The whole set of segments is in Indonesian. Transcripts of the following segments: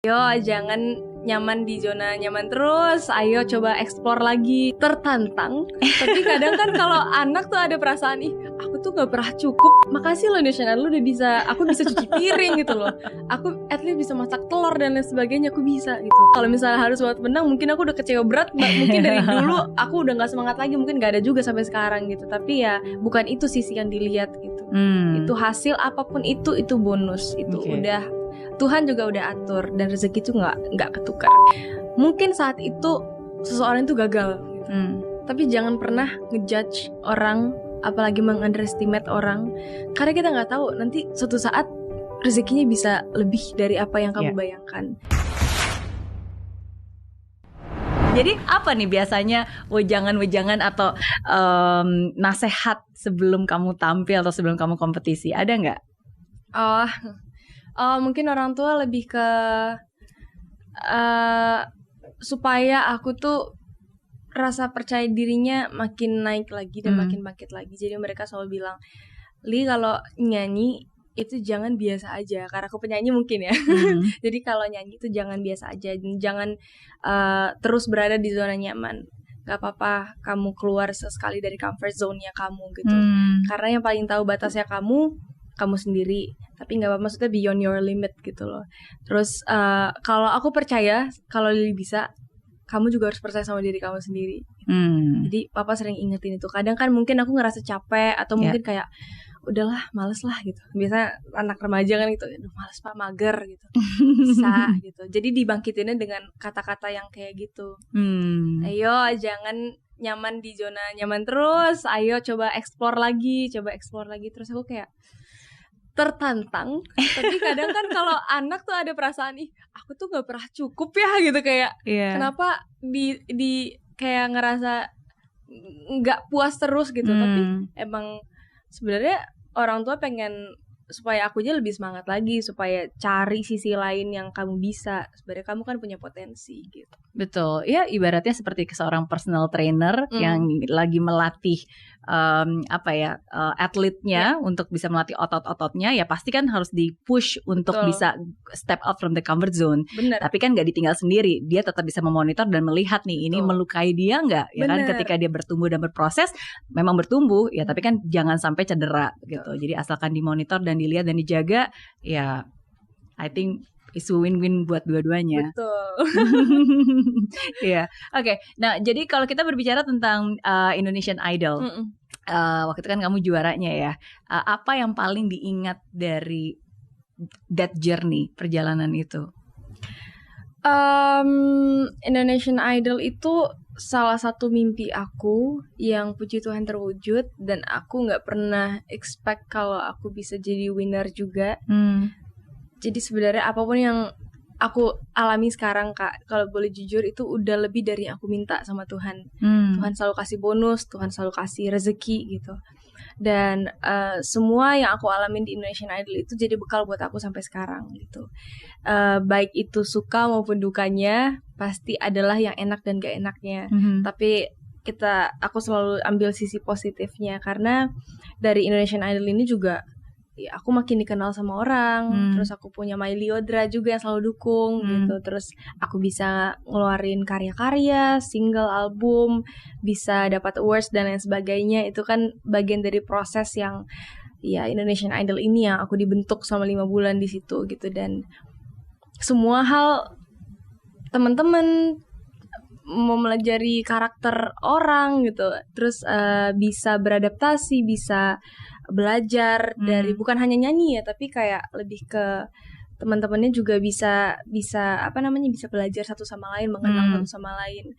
Yo, jangan nyaman di zona nyaman terus. Ayo coba explore lagi. Tertantang. Tapi kadang kan kalau anak tuh ada perasaan, ih, aku tuh gak pernah cukup. Makasih loh Indonesia, lu udah bisa. Aku bisa cuci piring gitu loh. Aku at least bisa masak telur dan lain sebagainya. Aku bisa gitu. Kalau misalnya harus buat benang, mungkin aku udah kecewa berat. Mungkin dari dulu aku udah gak semangat lagi. Mungkin gak ada juga sampai sekarang gitu. Tapi ya bukan itu sisi yang dilihat gitu. Itu hasil apapun itu bonus. Itu udah Tuhan juga udah atur dan rezeki itu nggak ketukar. Mungkin saat itu seseorang itu gagal, gitu. Tapi jangan pernah ngejudge orang, apalagi mengunderestimate orang, karena kita nggak tahu nanti suatu saat rezekinya bisa lebih dari apa yang kamu bayangkan. Jadi apa nih biasanya wejangan-wejangan atau nasihat sebelum kamu tampil atau sebelum kamu kompetisi? Ada nggak? Mungkin orang tua lebih ke supaya aku tuh rasa percaya dirinya makin naik lagi dan makin bangkit lagi. Jadi mereka selalu bilang, Li, kalau nyanyi itu jangan biasa aja. Karena aku penyanyi mungkin ya. Jadi kalau nyanyi itu jangan biasa aja. Jangan terus berada di zona nyaman. Gak apa-apa kamu keluar sesekali dari comfort zone-nya kamu gitu. Karena yang paling tahu batasnya kamu sendiri. Tapi gak apa-apa, maksudnya beyond your limit gitu loh. Terus kalau aku percaya, kalau Lily bisa, kamu juga harus percaya sama diri kamu sendiri gitu. Jadi papa sering ingetin itu. Kadang kan mungkin aku ngerasa capek, atau mungkin kayak udahlah, males lah gitu. Biasanya anak remaja kan gitu, aduh males pak, mager gitu. Bisa gitu. Jadi dibangkitinnya dengan kata-kata yang kayak gitu. Ayo jangan nyaman di zona nyaman terus. Ayo coba explore lagi. Terus aku kayak tertantang. Tapi kadang kan kalau anak tuh ada perasaan, ih, aku tuh gak pernah cukup ya gitu. Kayak kenapa di kayak ngerasa gak puas terus gitu. Tapi emang sebenarnya orang tua pengen supaya aku aja lebih semangat lagi, supaya cari sisi lain yang kamu bisa. Sebenarnya kamu kan punya potensi gitu. Betul, ya ibaratnya seperti seorang personal trainer yang lagi melatih atletnya untuk bisa melatih otot-ototnya, ya pasti kan harus di-push untuk bisa step out from the comfort zone. Bener. Tapi kan gak ditinggal sendiri, dia tetap bisa memonitor dan melihat nih, ini melukai dia gak? Ya kan, ketika dia bertumbuh dan berproses, memang bertumbuh, ya tapi kan jangan sampai cedera gitu. Jadi asalkan dimonitor dan dilihat dan dijaga, ya I think it's a win-win buat dua-duanya. Betul. Iya, oke. Nah, jadi kalau kita berbicara tentang Indonesian Idol, waktu itu kan kamu juaranya ya. Apa yang paling diingat dari that journey, perjalanan itu? Indonesian Idol itu salah satu mimpi aku yang puji Tuhan terwujud, dan aku nggak pernah expect kalau aku bisa jadi winner juga. Jadi sebenarnya apapun yang aku alami sekarang, Kak, kalau boleh jujur, itu udah lebih dari yang aku minta sama Tuhan. Tuhan selalu kasih bonus, Tuhan selalu kasih rezeki gitu. Dan semua yang aku alamin di Indonesian Idol itu jadi bekal buat aku sampai sekarang gitu. Baik itu suka maupun dukanya, pasti adalah yang enak dan gak enaknya. Tapi aku selalu ambil sisi positifnya, karena dari Indonesian Idol ini juga ya aku makin dikenal sama orang. Terus aku punya My Liodra juga yang selalu dukung gitu. Terus aku bisa ngeluarin karya-karya, single, album, bisa dapat awards dan lain sebagainya. Itu kan bagian dari proses yang ya Indonesian Idol ini yang aku dibentuk selama 5 bulan di situ gitu. Dan semua hal, teman-teman mau melajari karakter orang gitu, terus bisa beradaptasi, bisa belajar dari bukan hanya nyanyi ya, tapi kayak lebih ke teman-temannya juga bisa bisa belajar satu sama lain, mengenal satu sama lain,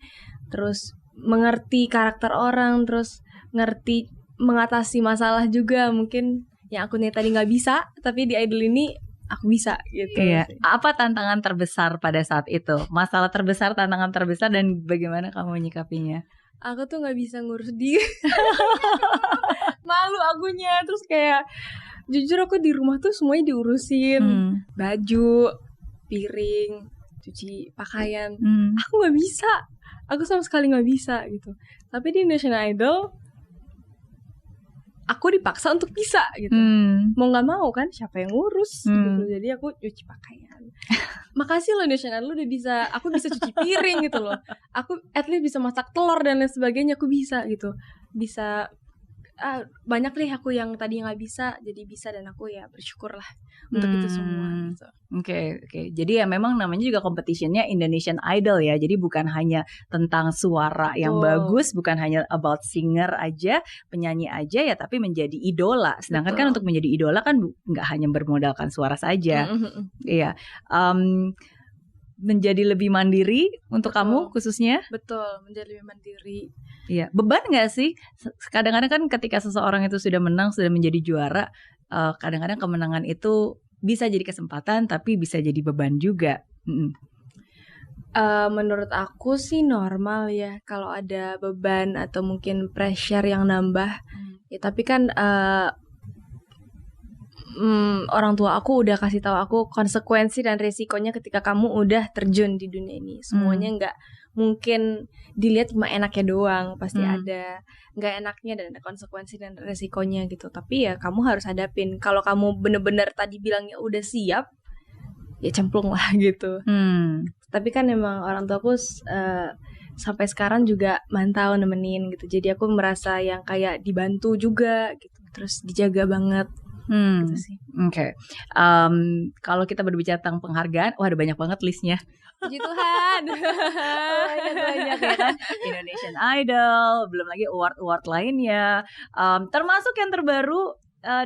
terus mengerti karakter orang, terus ngerti mengatasi masalah juga, mungkin yang aku tadi nggak bisa, tapi di Idol ini aku bisa gitu. Iya. Apa tantangan terbesar pada saat itu? Masalah terbesar, tantangan terbesar, dan bagaimana kamu menyikapinya? Aku tuh gak bisa ngurus diri. Malu akunya. Terus kayak jujur aku di rumah tuh semuanya diurusin. Baju, piring, cuci pakaian. Aku gak bisa. Aku sama sekali gak bisa gitu. Tapi di Indonesian Idol, aku dipaksa untuk bisa gitu. Mau nggak mau kan, siapa yang ngurus gitu. Jadi aku cuci pakaian. Makasih loh Indonesian Idol, lu udah bisa, aku bisa cuci piring gitu loh. Aku at least bisa masak telur dan lain sebagainya, aku bisa gitu. Bisa banyak deh aku yang tadi nggak bisa jadi bisa, dan aku ya bersyukur lah untuk itu semua gitu. Oke. Jadi ya memang namanya juga competitionnya Indonesian Idol ya. Jadi bukan hanya tentang suara yang bagus, bukan hanya about singer aja, penyanyi aja ya, tapi menjadi idola. Sedangkan kan untuk menjadi idola kan nggak hanya bermodalkan suara saja. Iya. Menjadi lebih mandiri untuk kamu khususnya. Betul, menjadi lebih mandiri. Iya, beban nggak sih? Kadang-kadang kan ketika seseorang itu sudah menang, sudah menjadi juara, kadang-kadang kemenangan itu bisa jadi kesempatan, tapi bisa jadi beban juga. Menurut aku sih normal ya kalau ada beban atau mungkin pressure yang nambah. Ya tapi kan orang tua aku udah kasih tahu aku konsekuensi dan resikonya ketika kamu udah terjun di dunia ini. Semuanya nggak mungkin dilihat cuma enaknya doang, pasti ada nggak enaknya dan ada konsekuensi dan resikonya gitu. Tapi ya kamu harus hadapin. Kalau kamu bener-bener tadi bilangnya udah siap, ya cemplung lah gitu. Tapi kan emang orang tua aku sampai sekarang juga mantau nemenin gitu. Jadi aku merasa yang kayak dibantu juga gitu. Terus dijaga banget. Gitu sih. Oke. Kalau kita berbicara tentang penghargaan, wah ada banyak banget listnya. Puji Tuhan. banyak ya kan. Indonesian Idol, belum lagi award lainnya. Termasuk yang terbaru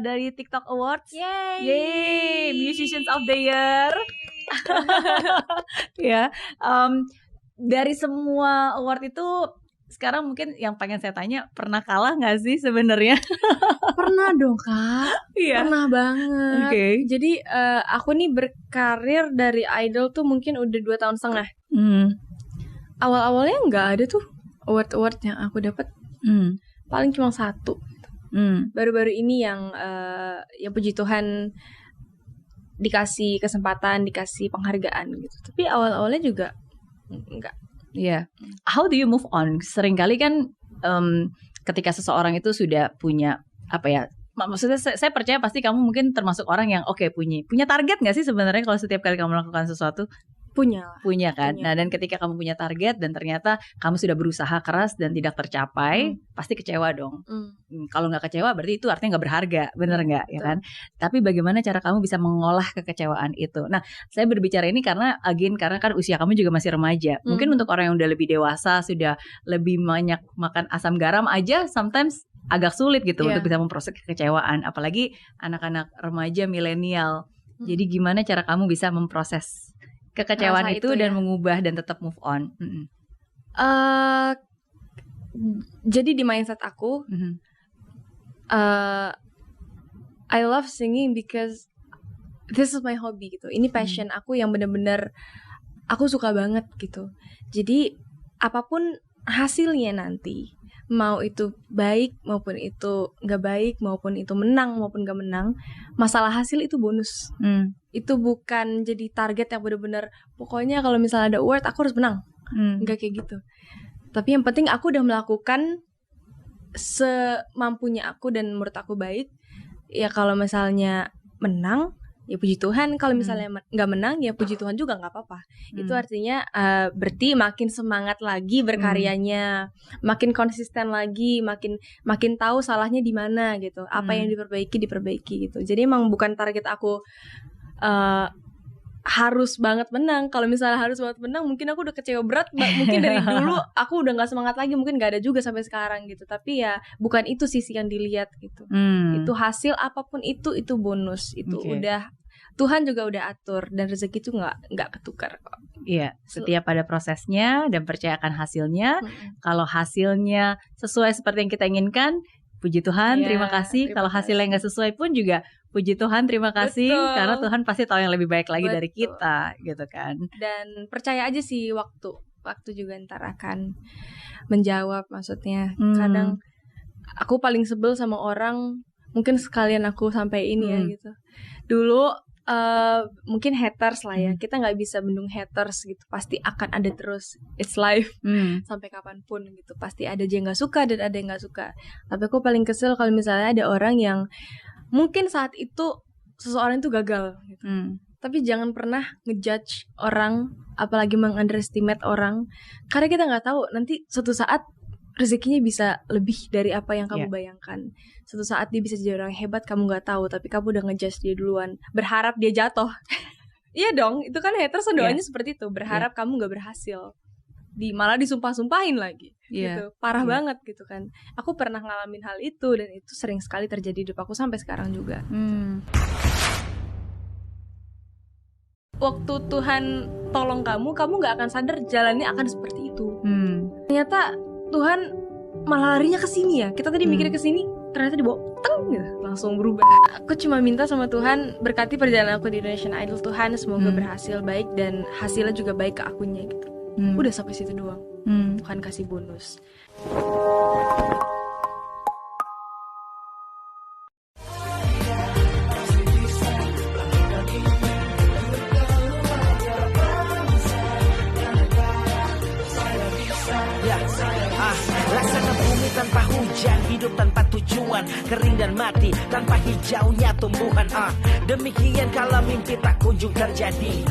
dari TikTok Awards. Yay! Musicians of the Year. Ya. Dari semua award itu, sekarang mungkin yang pengen saya tanya, pernah kalah nggak sih sebenarnya? Pernah dong Kak. Iya. Pernah banget. Okay. Jadi aku nih berkarir dari idol tuh mungkin udah 2 tahun setengah. Awal-awalnya nggak ada tuh award yang aku dapat. Paling cuma 1. Baru-baru ini yang puji Tuhan dikasih kesempatan, dikasih penghargaan gitu. Tapi awal-awalnya juga enggak. Iya. How do you move on? Seringkali kan ketika seseorang itu sudah punya apa ya? Maksudnya saya percaya pasti kamu mungkin termasuk orang yang punya target nggak sih sebenarnya kalau setiap kali kamu melakukan sesuatu? Punya kan. Nah, dan ketika kamu punya target dan ternyata kamu sudah berusaha keras dan tidak tercapai, pasti kecewa dong. Kalau nggak kecewa berarti itu artinya nggak berharga, bener nggak ya kan? Tapi bagaimana cara kamu bisa mengolah kekecewaan itu? Nah, saya berbicara ini karena kan usia kamu juga masih remaja. Mungkin untuk orang yang udah lebih dewasa, sudah lebih banyak makan asam garam aja, sometimes agak sulit gitu untuk bisa memproses kekecewaan. Apalagi anak-anak remaja milenial. Jadi gimana cara kamu bisa memproses kekecewaan itu dan mengubah dan tetap move on? Jadi di mindset aku, I love singing because this is my hobby gitu. Ini passion aku yang benar-benar aku suka banget gitu. Jadi apapun hasilnya nanti, mau itu baik maupun itu nggak baik, maupun itu menang maupun nggak menang, masalah hasil itu bonus. Itu bukan jadi target yang benar-benar pokoknya kalau misalnya ada award aku harus menang. Nggak kayak gitu. Tapi yang penting aku udah melakukan semampunya aku dan menurut aku baik. Ya kalau misalnya menang, ya puji Tuhan. Kalau misalnya nggak menang, ya puji Tuhan juga nggak apa-apa. Itu artinya berarti makin semangat lagi berkaryanya, makin konsisten lagi, makin tahu salahnya di mana gitu. Apa yang diperbaiki gitu. Jadi emang bukan target aku harus banget menang. Kalau misalnya harus banget menang, mungkin aku udah kecewa berat. Mungkin dari dulu aku udah nggak semangat lagi. Mungkin nggak ada juga sampai sekarang gitu. Tapi ya bukan itu sisi yang dilihat gitu. Itu hasil apapun itu bonus. Itu udah Tuhan juga udah atur, dan rezeki itu nggak ketukar kok. Iya, setiap ada prosesnya dan percayakan hasilnya. Kalau hasilnya sesuai seperti yang kita inginkan, puji Tuhan, terima kasih. Kalau hasilnya nggak sesuai pun juga puji Tuhan, terima kasih. Karena Tuhan pasti tahu yang lebih baik lagi dari kita, gitu kan. Dan percaya aja sih waktu juga ntar akan menjawab. Maksudnya kadang aku paling sebel sama orang, mungkin sekalian aku sampai ini ya gitu. Dulu Mungkin haters lah ya. Kita nggak bisa bendung haters gitu. Pasti akan ada terus. It's life. Sampai kapanpun gitu. Pasti ada yang nggak suka dan ada yang nggak suka. Tapi aku paling kesel kalau misalnya ada orang yang mungkin saat itu seseorang itu gagal gitu. Tapi jangan pernah ngejudge orang, apalagi mengunderestimate orang. Karena kita nggak tahu nanti suatu saat rezekinya bisa lebih dari apa yang kamu bayangkan. Suatu saat dia bisa jadi orang hebat, kamu gak tahu, tapi kamu udah ngejudge dia duluan, berharap dia jatuh. Iya dong, itu kan haters doanya seperti itu, berharap kamu gak berhasil, malah disumpah-sumpahin lagi, gitu, parah banget gitu kan. Aku pernah ngalamin hal itu, dan itu sering sekali terjadi di hidup aku sampai sekarang juga. Waktu Tuhan tolong kamu gak akan sadar jalannya akan seperti itu. Ternyata Tuhan malah larinya ke sini ya. Kita tadi mikirnya ke sini, ternyata dibawa gitu, langsung berubah. Aku cuma minta sama Tuhan berkati perjalanan aku di Indonesian Idol. Tuhan semoga berhasil baik dan hasilnya juga baik ke akunya gitu. Udah sampai situ doang. Tuhan kasih bonus. Laksana bumi tanpa hujan, hidup tanpa tujuan, kering dan mati tanpa hijaunya tumbuhan. Demikian kalau mimpi tak kunjung terjadi.